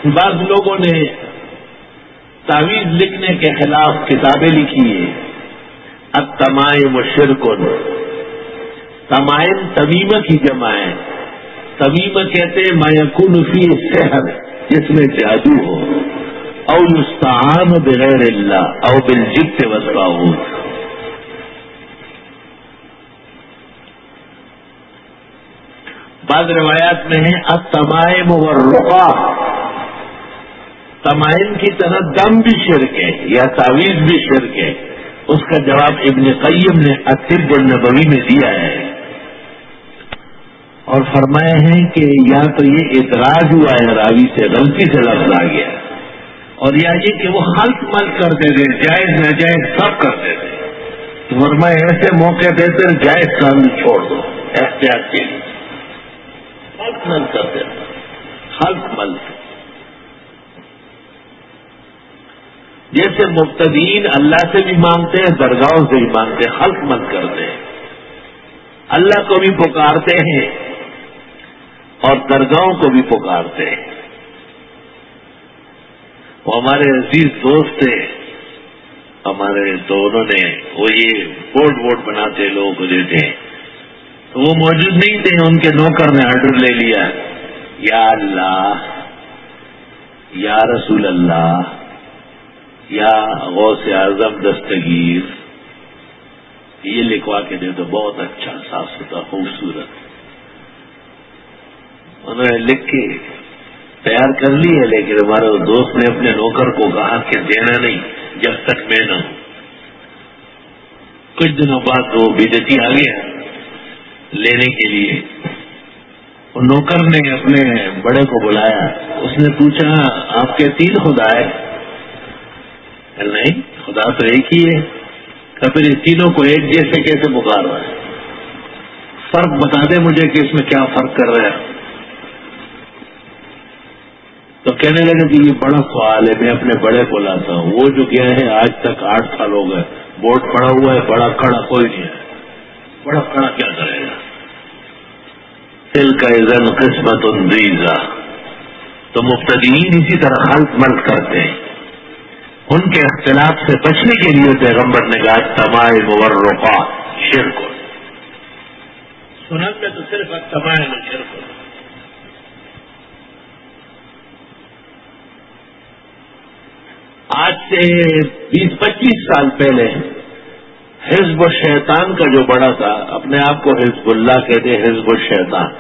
بعض لوگوں نے تعویذ لکھنے کے خلاف کتابیں لکھی ہیں. التمائم شرک. تمائم تمیمہ کی جمع ہے. تمیمہ کہتے ہیں ما یکون فیہ سحر، جس میں جادو ہو، او یستعان بغیر اللہ او بالجبت والطاغوت. بعض روایات میں ہے التمائم والرقا. تمائم کی طرح دم بھی شرک ہے یا تعویذ بھی شرک ہے. اس کا جواب ابن قیم نے الطب النبوی میں دیا ہے اور فرمایا ہے کہ یا تو یہ ادراج ہوا ہے، راوی سے غلطی سے لفظ آ گیا، اور یا یہ کہ وہ خلط ملط کرتے تھے، جائز ناجائز سب کرتے تھے. تو فرمایا ایسے موقع دیتے جائز کام چھوڑ دو احتیاط کے لیے. خلط ملط کرتے تھے، خلط ملط. جیسے مبتدئین اللہ سے بھی مانگتے ہیں، درگاہوں سے بھی مانگتے ہیں، خلق مت کرتے ہیں. اللہ کو بھی پکارتے ہیں اور درگاہوں کو بھی پکارتے ہیں. وہ ہمارے عزیز دوست تھے ہمارے، تو انہوں نے وہ یہ بورڈ بناتے لوگوں کو دیتے ہیں، تو وہ موجود نہیں تھے. ان کے نوکر نے آرڈر لے لیا، یا اللہ، یا رسول اللہ، یا غوث اعظم دستگیر، یہ لکھوا کے دے دو. بہت اچھا، صاف ستھرا، خوبصورت. انہوں نے لکھ کے تیار کر لی ہے، لیکن ہمارے دوست نے اپنے نوکر کو کہا کہ دینا نہیں جب تک میں نہ ہوں. کچھ دنوں بعد وہ بدعتی آ گیا لینے کے لیے. وہ نوکر نے اپنے بڑے کو بلایا، اس نے پوچھا آپ کے 3 خدا ہے؟ نہیں، خدا تو ایک ہی ہے. کہ پھر اس تینوں کو ایک جیسے کیسے پکار رہا ہے؟ فرق بتا دے مجھے کہ اس میں کیا فرق کر رہا ہے. تو کہنے لگے کہ یہ بڑا سوال ہے، میں اپنے بڑے کو لاتا ہوں. وہ جو کیا ہے آج تک 8 سال ہو گئے، بورڈ پڑا ہوا ہے، بڑا کھڑا کوئی نہیں ہے. بڑا کھڑا کیا کرے گا؟ تلک اذن قسمت ضیزہ. تو مبتدئین اسی طرح خلط ملط کرتے ہیں. ان کے اختلاف سے بچنے کے لیے پیغمبر نے کہا تمائم والرقا شرک. سنت میں تو صرف تمائم شرک. آج سے 20-25 سال پہلے حزب الشیطان کا جو بڑا تھا، اپنے آپ کو حزب اللہ کہتے، حزب الشیطان،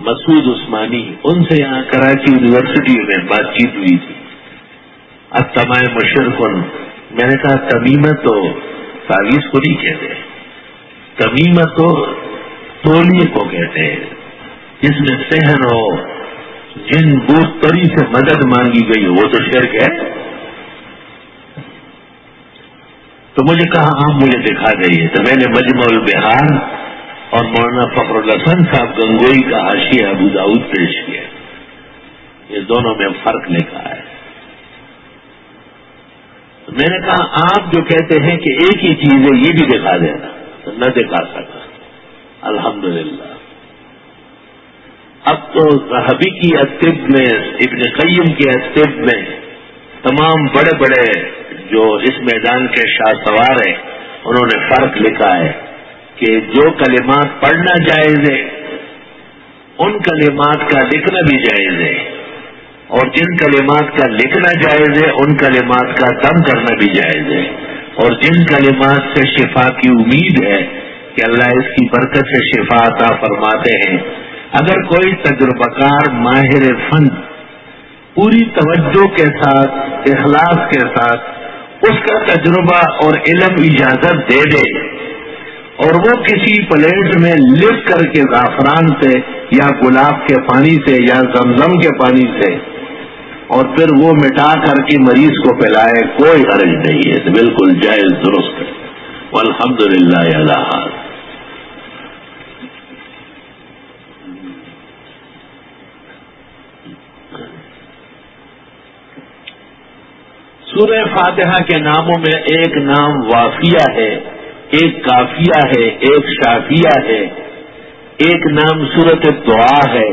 مسعود عثمانی، ان سے یہاں کراچی یونیورسٹی میں بات چیت ہوئی تھی. التمائم شرک. میں نے کہا تمیمہ تو تعویذ کو نہیں کہتے، تمیمہ تو تولیے کو کہتے ہیں، جس میں سحر ہو، جن بوت پری سے مدد مانگی گئی وہ تو شرک ہے. تو مجھے کہا آپ مجھے دکھا دئیے. تو میں نے مجمع البحار اور مولانا فخر الحسن صاحب گنگوئی کا حاشیہ ابو داؤد پیش کیا. یہ دونوں میں فرق لکھا ہے. میں نے کہا آپ جو کہتے ہیں کہ ایک ہی چیز ہے یہ بھی دکھا دینا، تو نہ دکھا سکا. الحمدللہ اب تو ذہبی کی الطب میں، ابن قیم کی الطب میں، تمام بڑے بڑے جو اس میدان کے شاہ سوار ہیں انہوں نے فرق لکھا ہے کہ جو کلمات پڑھنا جائز ہے ان کلمات کا لکھنا بھی جائز ہے، اور جن کلمات کا لکھنا جائز ہے ان کلمات کا دم کرنا بھی جائز ہے، اور جن کلمات سے شفا کی امید ہے کہ اللہ اس کی برکت سے شفا عطا فرماتے ہیں، اگر کوئی تجربہ کار ماہر فن پوری توجہ کے ساتھ، اخلاص کے ساتھ اس کا تجربہ اور علم اجازت دے دے، اور وہ کسی پلیٹ میں لکھ کر کے زعفران سے یا گلاب کے پانی سے یا زمزم کے پانی سے اور پھر وہ مٹا کر کے مریض کو پلائے، کوئی حرج نہیں ہے، تو بالکل جائز درست ہے. والحمدللہ علی حال. سورہ فاتحہ کے ناموں میں ایک نام وافیہ ہے، ایک کافیہ ہے، ایک شافیہ ہے، ایک نام سورۃ الدعاء ہے.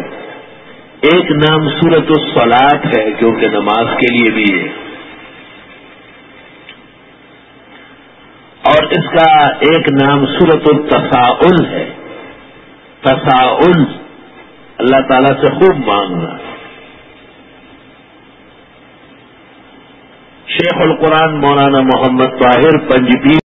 ایک نام سورۃ الصلاۃ ہے کیونکہ نماز کے لیے بھی ہے، اور اس کا ایک نام سورۃ التساؤل ہے۔ تساؤل، اللہ تعالیٰ سے خوب مانگنا۔ شیخ القرآن مولانا محمد طاہر پنجپیر